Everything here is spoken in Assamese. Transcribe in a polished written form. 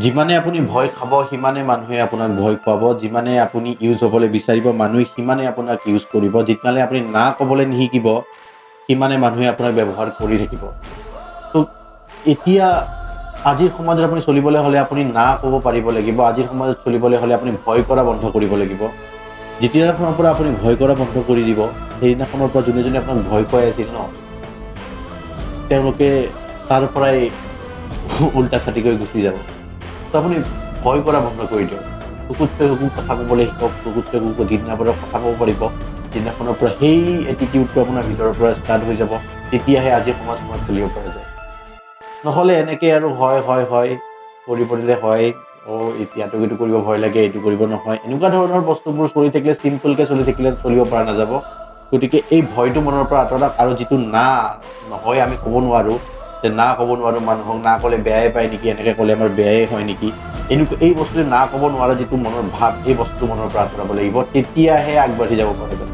যিমানে আপুনি ভয় খাব সিমানে মানুহে আপোনাক ভয় খুৱাব, যিমানে আপুনি ইউজ হ'বলৈ বিচাৰিব মানুহে সিমানে আপোনাক ইউজ কৰিব, যিমানে আপুনি না ক'বলৈ নিশিকিব সিমানে মানুহে আপোনাক ব্যৱহাৰ কৰি থাকিব। তো এতিয়া আজিৰ সমাজত আপুনি চলিবলৈ হ'লে আপুনি না ক'ব পাৰিব লাগিব। আজিৰ সমাজত চলিবলৈ হ'লে আপুনি ভয় কৰা বন্ধ কৰিব লাগিব। যেতিয়াৰ পৰা আপুনি ভয় কৰা বন্ধ কৰি দিব, সেইদিনাখনৰ পৰা যোনে যোনে আপোনাক ভয় খুৱাই আছিল ন, তেওঁলোকে তাৰ পৰাই উল্টা খাটিকৈ গুচি যাব। তো আপুনি ভয় কৰা বন্ধ কৰি দিয়ক। কুকুৰতকৈ কুকুৰ কথা ক'বলৈ শিকক, কুকুৰতকৈ কুকুৰ যিদিনাৰ কথা ক'ব পাৰিব, যিদিনাখনৰ পৰা সেই এটিটিউডটো আপোনাৰ ভিতৰৰ পৰা ষ্টাৰ্ট হৈ যাব, তেতিয়াহে আজি সমাজখনত চলিব পৰা যায়। নহ'লে এনেকৈ আৰু হয় কৰিব দিলে হয়, এতিয়াতো এইটো কৰিব ভয় লাগে, এইটো কৰিব নহয়, এনেকুৱা ধৰণৰ বস্তুবোৰ চলি থাকিলে, চিম্পলকৈ চলি থাকিলে চলিব পৰা নাযাব। গতিকে এই ভয়টো মনৰ পৰা আঁতৰাওক। আৰু যিটো না নহয় আমি ক'ব নোৱাৰোঁ, যে না ক'ব নোৱাৰোঁ মানুহক, না ক'লে বেয়াই পায় নেকি, এনেকৈ ক'লে আমাৰ বেয়াই হয় নেকি, এই বস্তুটো না ক'ব নোৱাৰা যিটো মনৰ ভাৱ, এই বস্তুটো মনৰ পৰা আঁতৰাব লাগিব, তেতিয়াহে আগবাঢ়ি যাব পৰা যাব।